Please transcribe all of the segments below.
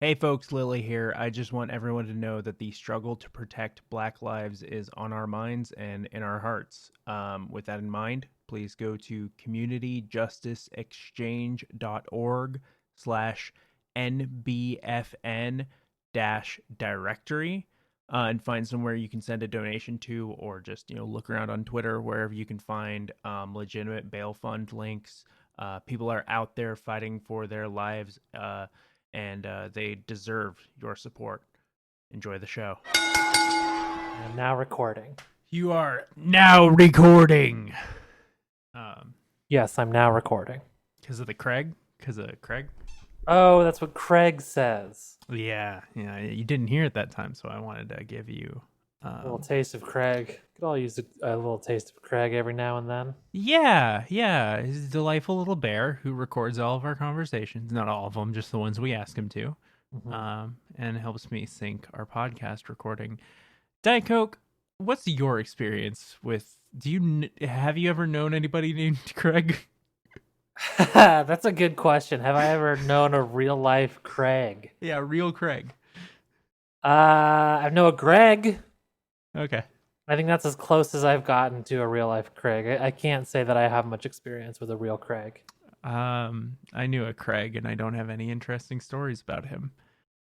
Hey folks, Lily here. I just want everyone to know that the struggle to protect Black lives is on our minds and in our hearts. With that in mind, please go to communityjusticeexchange.org/NBFN-directory and find somewhere you can send a donation to, or just look around on Twitter wherever you can find legitimate bail fund links. People are out there fighting for their lives. And they deserve your support. Enjoy the show. I'm now recording. You are now recording. Yes, I'm now recording. Because of Craig? Oh, that's what Craig says. Yeah. You didn't hear it that time, so I wanted to give you a little taste of Craig. Could all use a little taste of Craig every now and then. Yeah. He's a delightful little bear who records all of our conversations. Not all of them, just the ones we ask him to. Mm-hmm. And helps me sync our podcast recording. Diet Coke, what's your experience with... Have you ever known anybody named Craig? That's a good question. Have I ever known a real life Craig? Yeah, real Craig. I know a Greg. Okay. I think that's as close as I've gotten to a real life Craig. I can't say that I have much experience with a real Craig. I knew a Craig, and I don't have any interesting stories about him.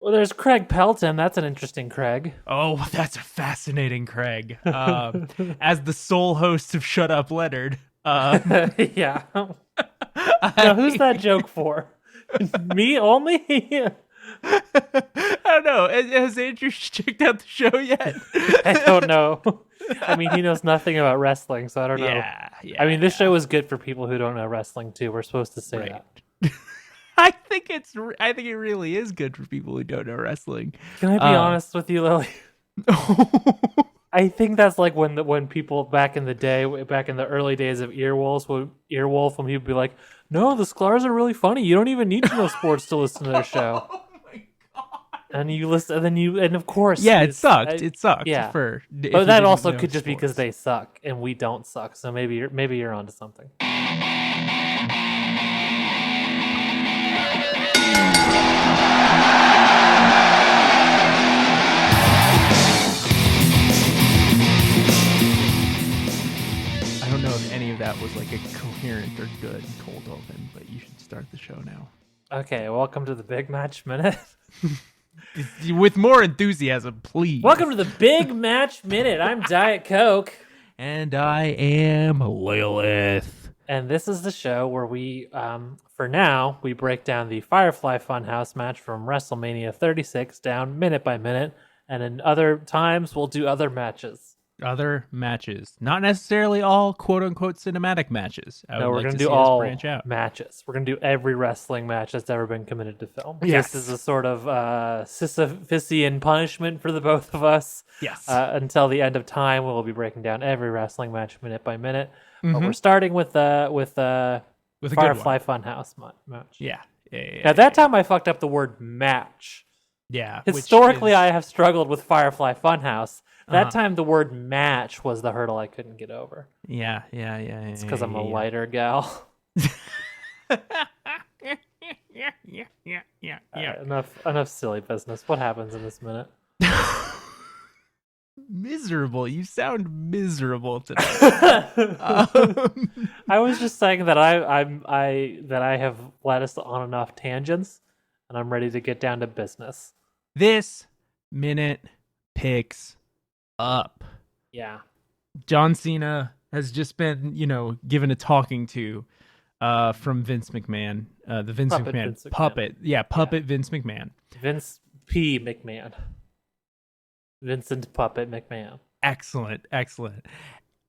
Well, there's Craig Pelton. That's an interesting Craig. Oh, that's a fascinating Craig. As the sole host of Shut Up, Leonard. Yeah. Now, who's that joke for? Me only? I don't know. Has Andrew checked out the show yet? I don't know. I mean, he knows nothing about wrestling, so I don't know. Yeah, I mean, this show is good for people who don't know wrestling too. We're supposed to say that. I think it really is good for people who don't know wrestling. Can I be honest with you, Lily? I think that's like when people back in the day, back in the early days of Earwolf, when people would be like, "No, the Sklar's are really funny. You don't even need to know sports to listen to their show." And you listen, and of course, yeah, it sucked. It sucked. Yeah, but that also could just be because they suck and we don't suck. So maybe you're onto something. I don't know if any of that was like a coherent or good cold open, but you should start the show now. Okay, welcome to the Big Match Minute. With more enthusiasm, please. Welcome to the Big Match Minute. I'm Diet Coke. And I am Lilith. And this is the show where we, for now, we break down the Firefly Funhouse match from WrestleMania 36 down minute by minute. And in other times, we'll do other matches. Other matches. Not necessarily all quote-unquote cinematic matches. No, we're going to do all matches. We're going to do every wrestling match that's ever been committed to film. Yes. This is a sort of Sisyphean punishment for the both of us. Yes. Until the end of time, we'll be breaking down every wrestling match minute by minute. Mm-hmm. But we're starting with Firefly Funhouse match. Yeah. At that time, I fucked up the word match. Yeah. Historically, I have struggled with Firefly Funhouse. That time, the word match was the hurdle I couldn't get over. Yeah. It's because I'm a lighter gal. Yeah. Enough silly business. What happens in this minute? Miserable. You sound miserable today. I was just saying that I have led us on enough tangents, and I'm ready to get down to business. This minute picks up. Yeah. John Cena has just been, given a talking to from Vince McMahon. The Vince McMahon puppet. Puppet Vince McMahon. Vince P. McMahon. Vincent Puppet McMahon. Excellent.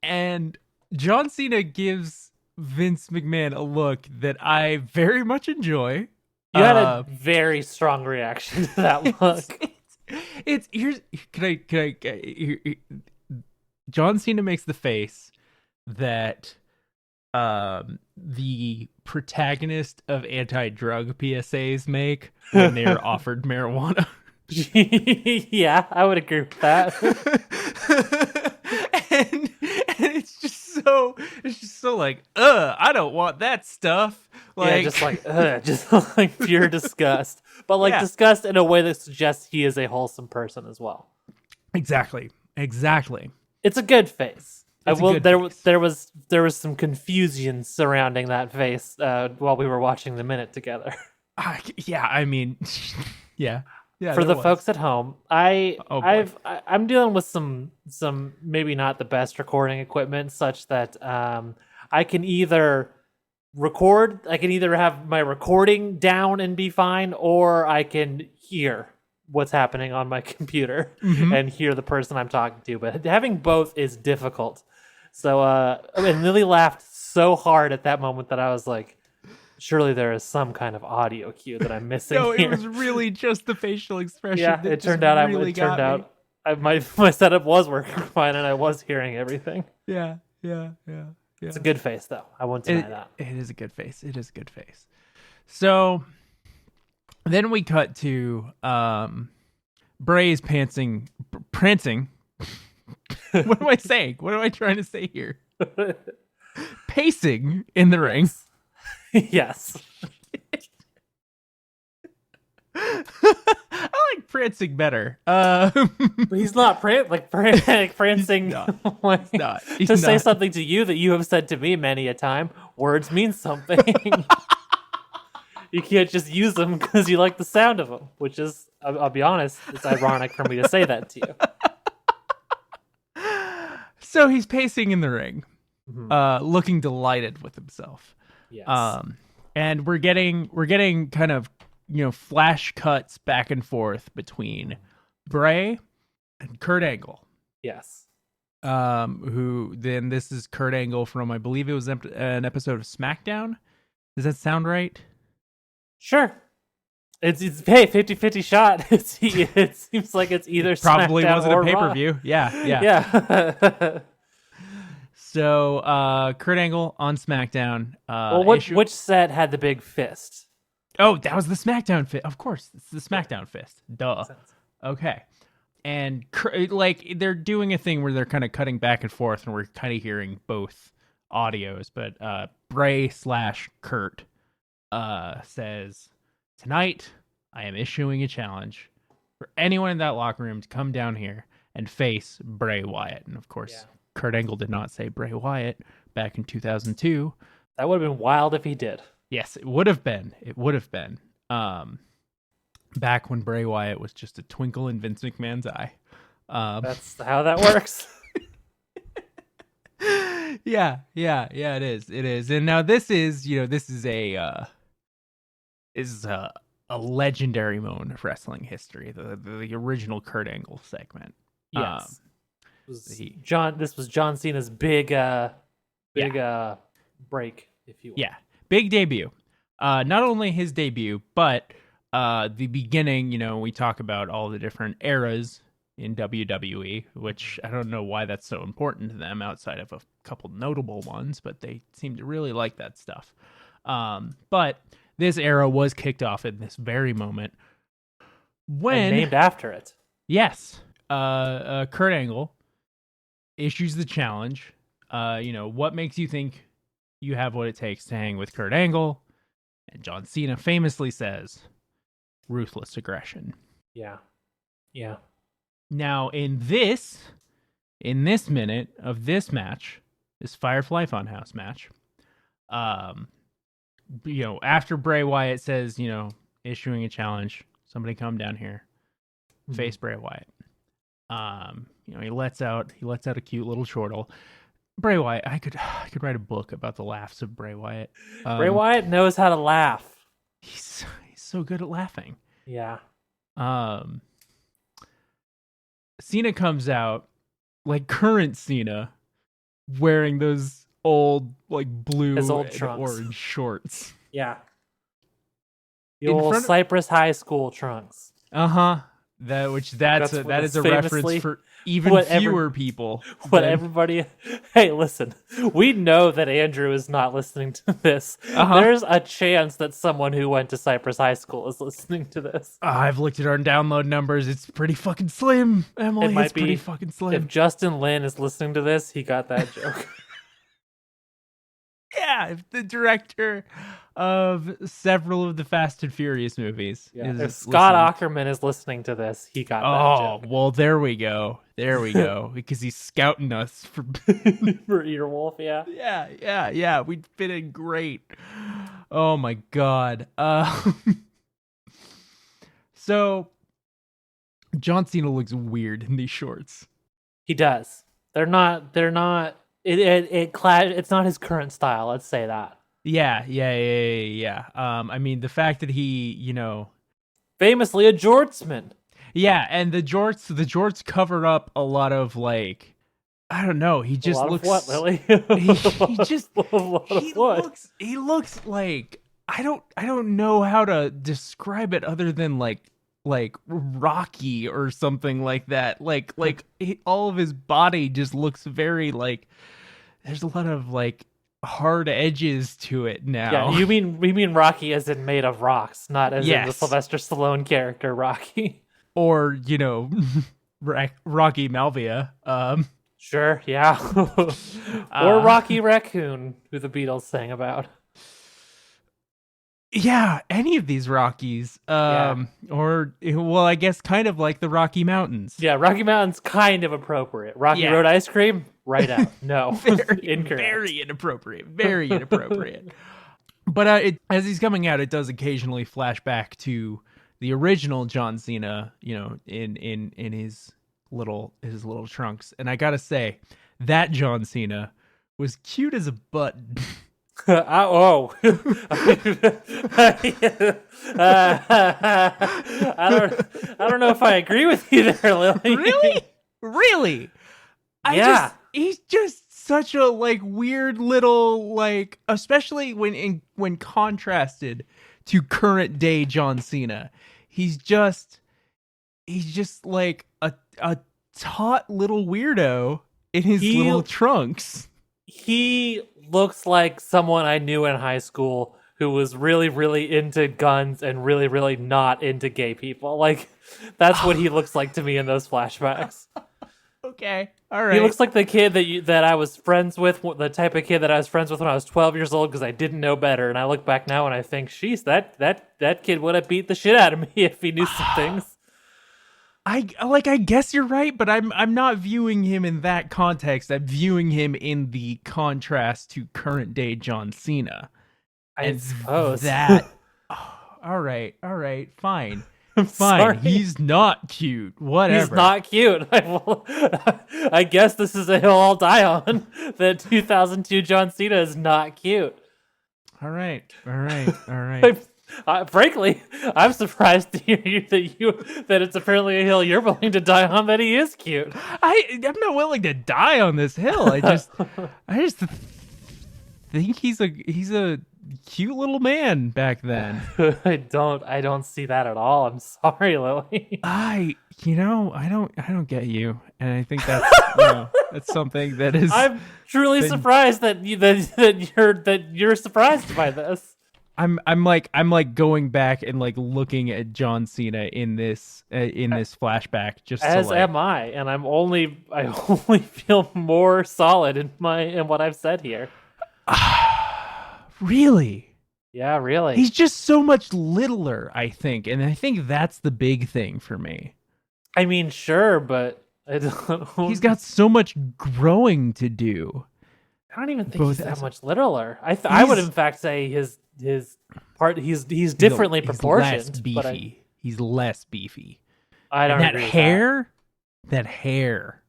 And John Cena gives Vince McMahon a look that I very much enjoy. You had a very strong reaction to that look. John Cena makes the face that the protagonist of anti-drug PSAs make when they're offered marijuana. Yeah, I would agree with that. and it's just so so like, I don't want that stuff. Like, just like pure disgust, but like disgust in a way that suggests he is a wholesome person as well. Exactly. It's a good face. Face. There was some confusion surrounding that face while we were watching the minute together. I mean, yeah. For the folks at home, I'm dealing with some maybe not the best recording equipment, such that I can either have my recording down and be fine, or I can hear what's happening on my computer and hear the person I'm talking to. But having both is difficult. So, and Lily laughed so hard at that moment that I was like, surely there is some kind of audio cue that I'm missing. No, here. It was really just the facial expression. Yeah, it turned out my setup was working fine and I was hearing everything. Yeah. It's a good face, though. I won't deny that. It is a good face. So then we cut to Bray's prancing. What am I saying? What am I trying to say here? Pacing in the ring. Yes. I like prancing better. He's not prancing. He's say something to you that you have said to me many a time. Words mean something. You can't just use them because you like the sound of them, which is, I'll be honest, it's ironic for me to say that to you. So he's pacing in the ring, looking delighted with himself. Yes. And we're getting kind of, flash cuts back and forth between Bray and Kurt Angle. Yes. This is Kurt Angle from, I believe it was an episode of SmackDown. Does that sound right? Sure. It's 50-50 shot. It seems like it's either probably SmackDown wasn't or a pay-per-view. Yeah. So Kurt Angle on SmackDown. Which set had the big fist? Oh, that was the SmackDown fist. Of course, it's the SmackDown fist. Duh. Okay. And they're doing a thing where they're kind of cutting back and forth, and we're kind of hearing both audios. But Bray / Kurt says, "Tonight, I am issuing a challenge for anyone in that locker room to come down here and face Bray Wyatt." And of course, Kurt Angle did not say Bray Wyatt back in 2002. That would have been wild if he did. Yes, it would have been. Back when Bray Wyatt was just a twinkle in Vince McMahon's eye. That's how that works. Yeah, it is. And now this is a legendary moment of wrestling history, the original Kurt Angle segment. Yes. This was John Cena's big break, if you will. Yeah, big debut. Not only his debut, but the beginning. We talk about all the different eras in WWE, which I don't know why that's so important to them outside of a couple notable ones, but they seem to really like that stuff. But this era was kicked off in this very moment when named after it. Yes, Kurt Angle issues the challenge. What makes you think you have what it takes to hang with Kurt Angle? And John Cena famously says, "Ruthless aggression." Yeah. Now, in this minute of this match, this Firefly Funhouse match, after Bray Wyatt says, issuing a challenge, somebody come down here, face Bray Wyatt. He lets out a cute little chortle. Bray Wyatt, I could write a book about the laughs of Bray Wyatt. Bray Wyatt knows how to laugh. He's so good at laughing. Yeah. Cena comes out current Cena, wearing those old blue and orange shorts. Yeah. The old Cypress High School trunks. That is a reference for even fewer people. Hey, listen, we know that Andrew is not listening to this. There's a chance that someone who went to Cypress High School is listening to this. I've looked at our download numbers. It's pretty fucking slim, Emily. It's pretty fucking slim. If Justin Lin is listening to this, he got that joke. Yeah, the director of several of the Fast and Furious movies. Yeah. Is If Scott listening. Ackerman is listening to this, he got Oh, that joke. well, there we go. There we go. Because he's scouting us for. For Earwolf, yeah. Yeah. We'd fit in great. Oh my god. So John Cena looks weird in these shorts. He does. They're not. It's not his current style. Let's say that. Yeah. I mean, the fact that he, Famously a jortsman. yeah, and the jorts cover up a lot of like, I don't know. He just A lot looks. of what, Lily? He just A lot of what? he looks like I don't know how to describe it other than like Rocky or something like that. All of his body just looks very like there's a lot of like hard edges to it now. Yeah, you mean Rocky as in made of rocks, not as in the Yes. Sylvester Stallone character Rocky. Or Rocky Malvia. Sure, yeah. Or Rocky Raccoon, who the Beatles sang about. Yeah, any of these Rockies. Or, well, I guess kind of like the Rocky Mountains. Yeah, Rocky Mountain's kind of appropriate. Rocky Road Ice Cream? Right out. No. Incorrect. Very inappropriate. Very inappropriate. But as he's coming out, it does occasionally flash back to the original John Cena, in his little trunks. And I gotta say, that John Cena was cute as a button. I don't know if I agree with you there, Lily. Really? Yeah. He's just such a like weird little like, especially when contrasted to current day John Cena. He's just like a taut little weirdo in his little trunks. He looks like someone I knew in high school who was really, really into guns and really, really not into gay people. Like, that's what he looks like to me in those flashbacks. Okay, all right. He looks like the kid that I was friends with, the type of kid that I was friends with when I was 12 years old because I didn't know better. And I look back now and I think, sheesh, that kid would have beat the shit out of me if he knew some things. I guess you're right, but I'm not viewing him in that context. I'm viewing him in the contrast to current day John Cena. I suppose that. All right, fine. Fine. Sorry. He's not cute. Whatever. He's not cute. I guess this is a hill I'll die on. That 2002 John Cena is not cute. All right. Frankly, I'm surprised to hear that it's apparently a hill you're willing to die on that he is cute. I'm not willing to die on this hill. I just think he's a cute little man back then. I don't see that at all. I'm sorry, Lily. I don't get you, and I think that's that's something that is. I'm truly surprised that you're surprised by this. I'm like going back and like looking at John Cena in this flashback just as to, like, am I, and I only feel more solid in what I've said here. Really? Yeah, really. He's just so much littler, I think, and I think that's the big thing for me. I mean, sure, but I don't. He's got so much growing to do. I don't even think he's that much littler. I would in fact say his part he's differently proportioned. Less beefy. He's less beefy. I don't. And that hair. That hair.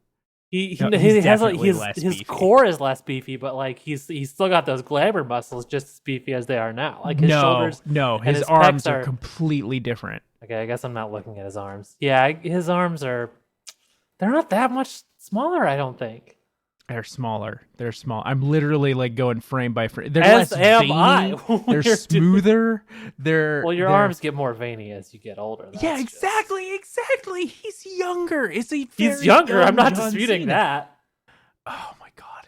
He he's has less his beefy. core is less beefy, but like he's still got those glamour muscles just as beefy as they are now. Like his shoulders. No, and his arms pecs are completely different. Okay, I guess I'm not looking at his arms. Yeah, his arms they're not that much smaller, I don't think. They're smaller. They're small. I'm literally like going frame by frame. They're As less am veiny. I. They're smoother. They're arms get more veiny as you get older. Yeah, exactly. He's younger. He's younger. I'm not John disputing Cena. that. Oh my god.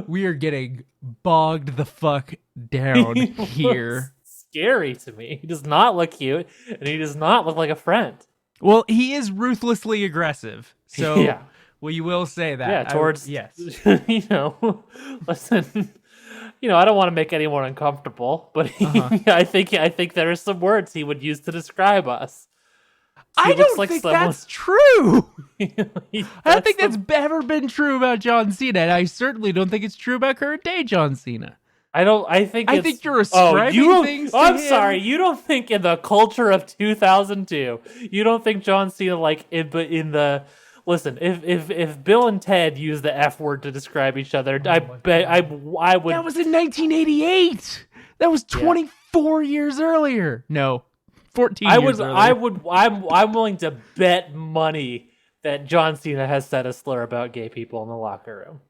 We are getting bogged the fuck down here. Scary to me. He does not look cute, and he does not look like a friend. Well, he is ruthlessly aggressive. So yeah. Well, you will say that. Yeah, towards yes. Listen, I don't want to make anyone uncomfortable, but I think there are some words he would use to describe us. I don't think that's true. I don't think that's ever been true about John Cena, and I certainly don't think it's true about current day John Cena. I think you're ascribing things to I'm him. sorry. You don't think in the culture of 2002, you don't think John Cena in the listen, if Bill and Ted use the F word to describe each other, I would. That was in 1988. That was 24 years earlier. No, 14 years earlier. I'm willing to bet money that John Cena has said a slur about gay people in the locker room.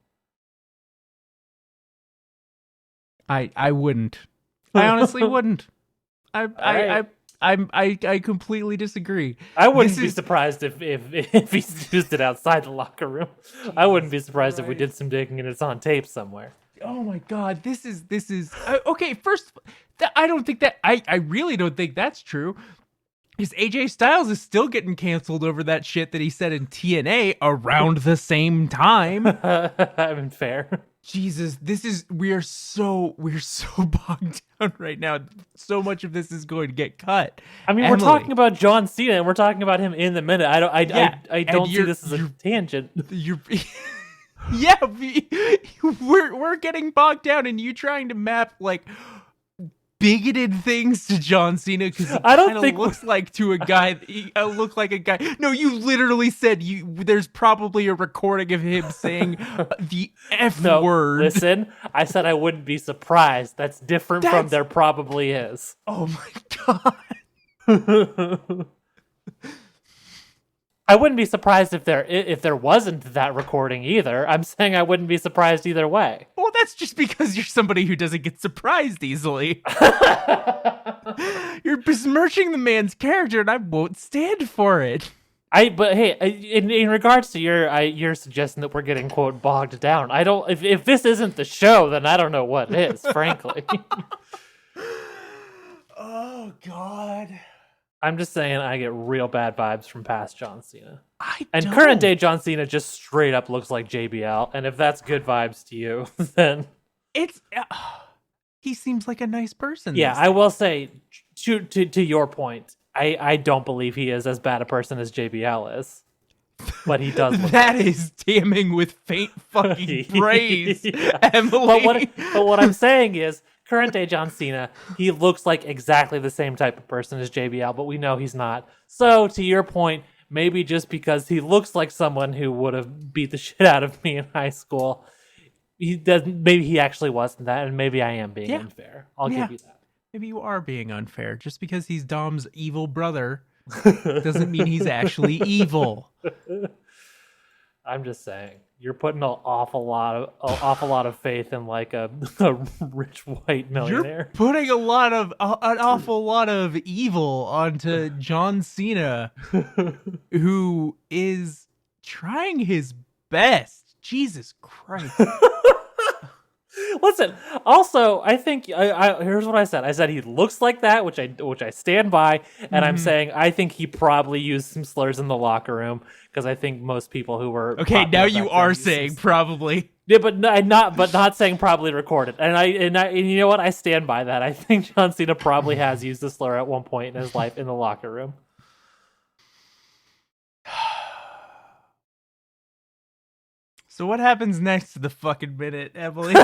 I wouldn't. I honestly wouldn't. I completely disagree. I wouldn't be surprised if he's used it outside the locker room. I wouldn't be surprised if we did some digging and it's on tape somewhere. Oh my god, this is okay. First, I don't think that I really don't think that's true. Because AJ Styles is still getting canceled over that shit that he said in TNA around the same time. I mean, fair. Jesus, we're so bogged down right now. So much of this is going to get cut. I mean, Emily, we're talking about John Cena and we're talking about him in the minute. I don't see this as a tangent. Yeah, we're getting bogged down in you trying to map like bigoted things to John Cena because he kind of looks like to a guy. Look like a guy. No, you literally said there's probably a recording of him saying the F word. Listen, I said I wouldn't be surprised. That's different from there probably is. Oh my god. I wouldn't be surprised if there wasn't that recording either. I'm saying I wouldn't be surprised either way. Well, that's just because you're somebody who doesn't get surprised easily. You're besmirching the man's character, and I won't stand for it. But hey, in regards to your suggestion that we're getting quote bogged down, I don't. If this isn't the show, then I don't know what is. Frankly. Oh God. I'm just saying I get real bad vibes from past John Cena. And current day John Cena just straight up looks like JBL. And if that's good vibes to you, then it's he seems like a nice person. Yeah, I will say to your point, I don't believe he is as bad a person as JBL is. But he does look that is damning with faint fucking praise, Emily. But what I'm saying is current day John Cena, he looks like exactly the same type of person as JBL, but we know he's not. So, to your point, maybe just because he looks like someone who would have beat the shit out of me in high school, maybe he actually wasn't that, and maybe I am being unfair. I'll give you that. Maybe you are being unfair. Just because he's Dom's evil brother doesn't mean he's actually evil. I'm just saying. You're putting an awful lot of faith in like a rich white millionaire. You're putting an awful lot of evil onto John Cena, who is trying his best. Jesus Christ. Listen, also, I think here's what I said. I said he looks like that, which I stand by, and I'm saying I think he probably used some slurs in the locker room because I think most people who were now you are saying probably. Yeah, but not saying probably recorded. And you know what? I stand by that. I think John Cena probably has used a slur at one point in his life in the locker room. So what happens next to the fucking minute, Emily?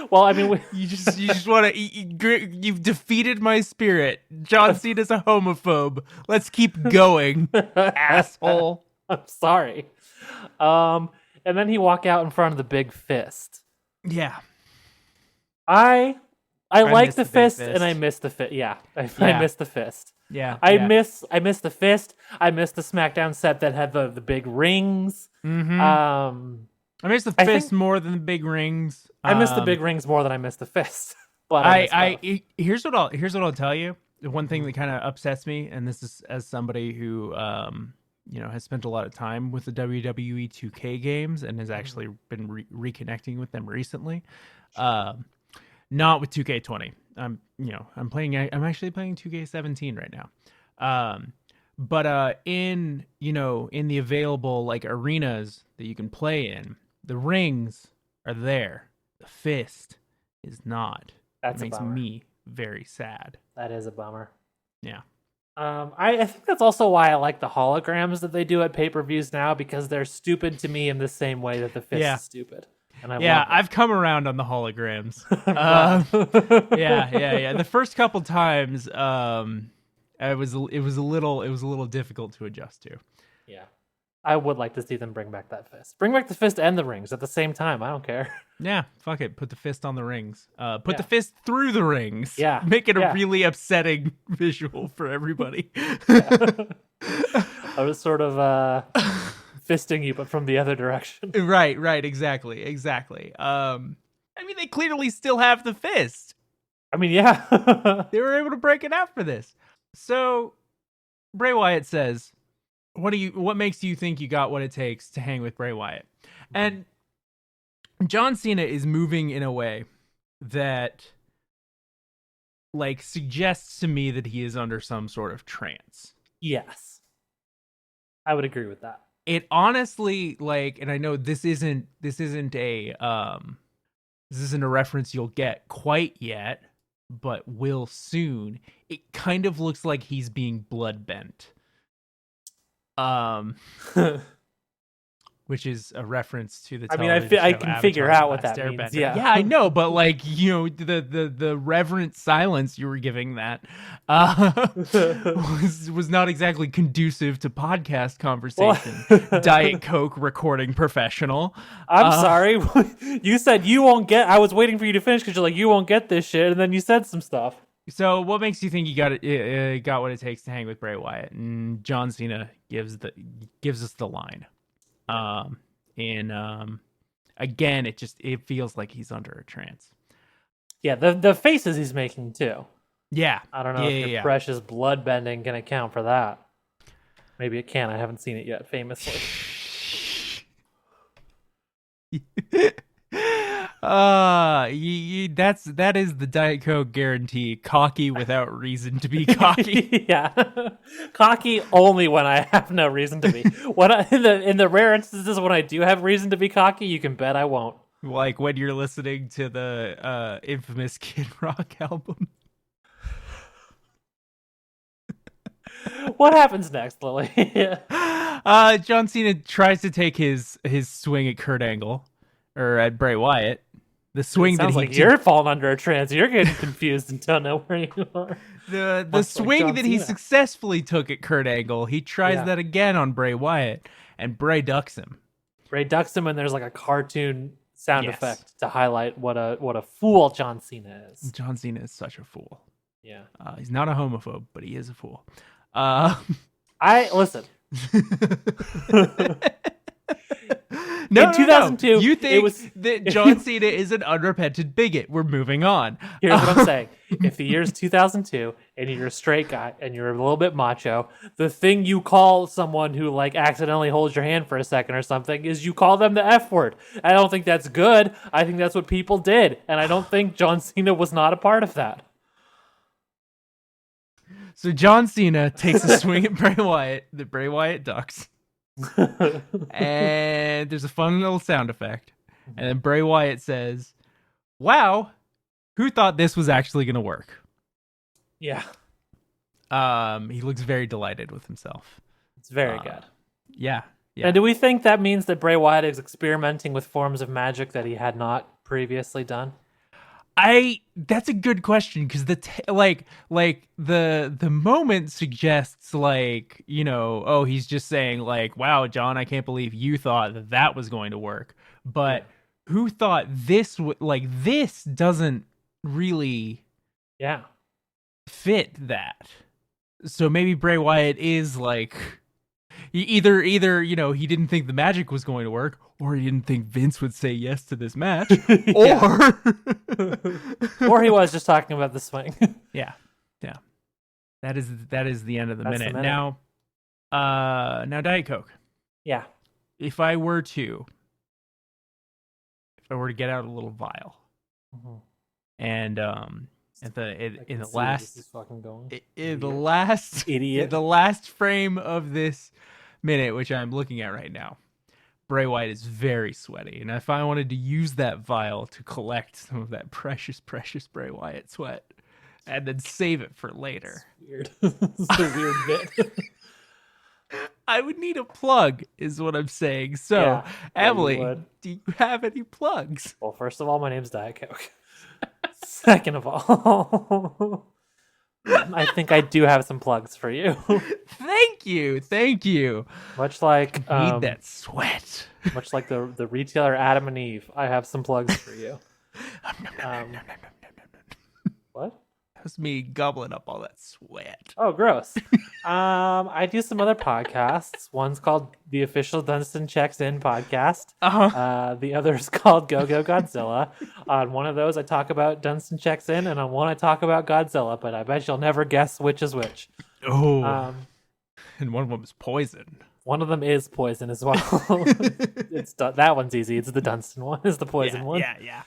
Well, I mean, you just want to you've defeated my spirit. John Cena's a homophobe. Let's keep going, asshole. I'm sorry. And then he walk out in front of the big fist. Yeah. I like the fist, and I miss the fist. Yeah, I miss the fist. Yeah, I miss the fist. I miss the SmackDown set that had the big rings. Mm-hmm. I miss the fist more than the big rings. I miss the big rings more than I miss the fist. But here's what I'll tell you. The one thing that kind of upsets me, and this is as somebody who has spent a lot of time with the WWE 2K games and has actually been reconnecting with them recently. Not with 2K20. I'm actually playing 2K17 right now. But in in the available like arenas that you can play in, the rings are there. The fist is not. That's It a makes bummer. me very sad. That is a bummer. Yeah. I think that's also why I like the holograms that they do at pay-per-views now, because they're stupid to me in the same way that the fist Yeah. is stupid. And I Yeah, love I've come around on the holograms. that. Yeah. The first couple times, it was a little difficult to adjust to. Yeah. I would like to see them bring back that fist. Bring back the fist and the rings at the same time. I don't care. Yeah, fuck it. Put the fist on the rings. Put Yeah. the fist through the rings. Yeah, Make it a yeah. really upsetting visual for everybody. I was sort of fisting you, but from the other direction. Right, exactly. I mean, they clearly still have the fist. I mean, yeah. They were able to break it out for this. So, Bray Wyatt says, what makes you think you got what it takes to hang with Bray Wyatt? And John Cena is moving in a way that like suggests to me that he is under some sort of trance. Yes. I would agree with that. It honestly, like, and I know this isn't a reference you'll get quite yet, but will soon. It kind of looks like he's being blood bent. Which is a reference to the television show I can figure Avatar: out what The that Last means. Airbender. Yeah, I know, but like the reverent silence you were giving that was not exactly conducive to podcast conversation. Diet Coke recording professional. I'm sorry. You said you won't get. I was waiting for you to finish because you're like, you won't get this shit, and then you said some stuff. So, what makes you think you got what it takes to hang with Bray Wyatt? And John Cena gives us the line. Again, it feels like he's under a trance. Yeah, the faces he's making too. Yeah, I don't know if your precious blood bending can account for that. Maybe it can. I haven't seen it yet. Famously. That is the Diet Coke guarantee. Cocky without reason to be cocky. Yeah, cocky only when I have no reason to be. In the rare instances when I do have reason to be cocky, you can bet I won't. Like when you're listening to the infamous Kid Rock album. What happens next, Lily? John Cena tries to take his swing at Kurt Angle, or at Bray Wyatt. The swing it sounds that like you're falling under a trance. You're getting confused and don't know where you are. The swing that he successfully took at Kurt Angle, he tries that again on Bray Wyatt, and Bray ducks him. Bray ducks him, and there's like a cartoon sound effect to highlight what a fool John Cena is. John Cena is such a fool. Yeah, he's not a homophobe, but he is a fool. Listen. No, in 2002, no. You think that John Cena is an unrepentant bigot? We're moving on. Here's what I'm saying. If the year's 2002 and you're a straight guy and you're a little bit macho, the thing you call someone who like accidentally holds your hand for a second or something is you call them the F word. I don't think that's good. I think that's what people did. And I don't think John Cena was not a part of that. So John Cena takes a swing at Bray Wyatt that Bray Wyatt ducks. And there's a fun little sound effect. And then Bray Wyatt says, "Wow, who thought this was actually going to work?" Yeah. He looks very delighted with himself. It's very good. Yeah. And do we think that means that Bray Wyatt is experimenting with forms of magic that he had not previously done? That's a good question, because the moment suggests like, he's just saying like, "Wow, John, I can't believe you thought that was going to work." But who thought this this doesn't really fit that. So maybe Bray Wyatt is like either he didn't think the magic was going to work, or he didn't think Vince would say yes to this match, or he was just talking about the swing. Yeah. That is the end of the minute. Now Diet Coke. Yeah. If I were to get out a little vial and in the This last is fucking going. in the last Idiot. in the last frame of this minute, which I'm looking at right now, Bray Wyatt is very sweaty, and if I wanted to use that vial to collect some of that precious Bray Wyatt sweat, and then save it for later, Weird. It's a weird bit. I would need a plug, is what I'm saying. So, Yeah, Emily, you do you have any plugs? Well, first of all, my name's Diet Coke. Second of all, I think I do have some plugs for you. Thank you. Much like Need that sweat. much like the retailer Adam and Eve, I have some plugs for you. What? That's me gobbling up all that sweat. Oh, gross. I do some other podcasts. One's called The Official Dunstan Checks In Podcast. The other is called Go Go Godzilla. On one of those, I talk about Dunstan Checks In, and on one, I talk about Godzilla, but I bet you'll never guess which is which. Oh. And one of them is poison. One of them is poison as well. That one's easy. It's the Dunstan one. Is the poison one. Yeah.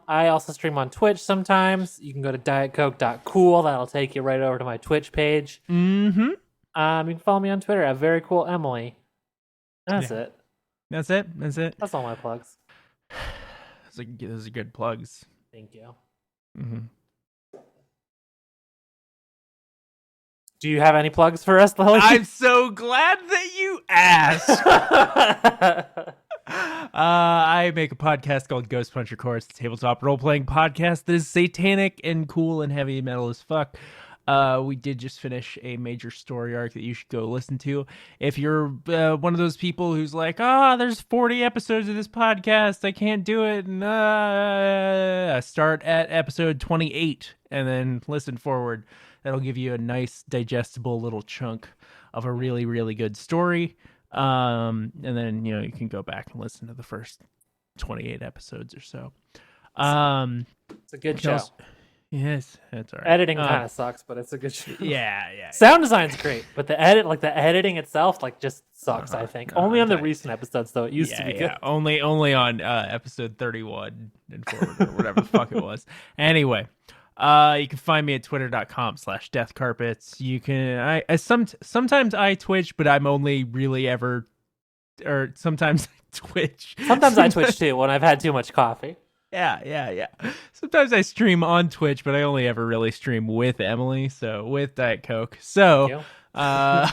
I also stream on Twitch sometimes. You can go to dietcoke.cool. That'll take you right over to my Twitch page. Mm-hmm. You can follow me on Twitter at Very Cool Emily. That's it. That's it. That's all my plugs. Those are good plugs. Thank you. Mm-hmm. Do you have any plugs for us, Lily? I'm so glad that you asked. I make a podcast called Ghost Puncher Course, a tabletop role-playing podcast that is satanic and cool and heavy metal as fuck. We did just finish a major story arc that you should go listen to. If you're one of those people who's like, there's 40 episodes of this podcast, I can't do it, and start at episode 28 and then listen forward. That'll give you a nice, digestible little chunk of a really, really good story. And then, you can go back and listen to the first 28 episodes or so. It's a good show. Yes, that's all right. Editing kind of sucks, but it's a good show. Yeah. Sound design's great, but the editing itself, just sucks. I think only on the recent episodes, though. It used to be good. Only on episode 31 and forward or whatever the fuck it was. Anyway. You can find me at twitter.com/deathcarpets. You can, sometimes I Twitch, but I'm only really ever, or sometimes I Twitch. Sometimes I Twitch too when I've had too much coffee. Yeah. Sometimes I stream on Twitch, but I only ever really stream with Emily, so with Diet Coke. So, you can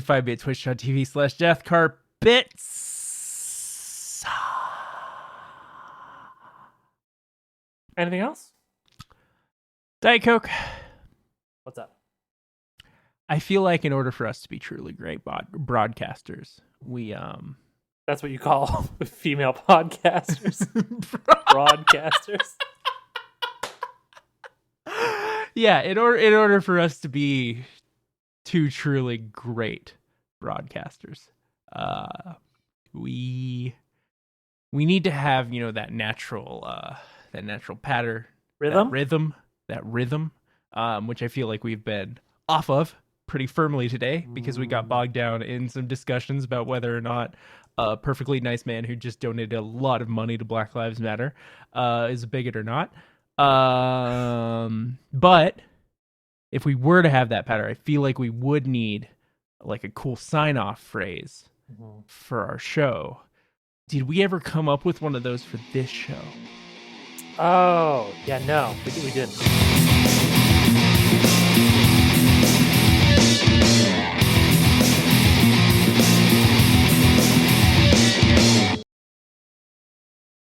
find me at twitch.tv/deathcarpets. Anything else? Diet Coke. What's up? I feel like in order for us to be truly great broadcasters, we That's what you call female podcasters. Broadcasters. Yeah, in order for us to be two truly great broadcasters, we need to have, that natural pattern, rhythm, that rhythm, which I feel like we've been off of pretty firmly today because we got bogged down in some discussions about whether or not a perfectly nice man who just donated a lot of money to Black Lives Matter is a bigot or not. But if we were to have that pattern, I feel like we would need like a cool sign-off phrase for our show. Did we ever come up with one of those for this show? Oh, yeah, no, we didn't.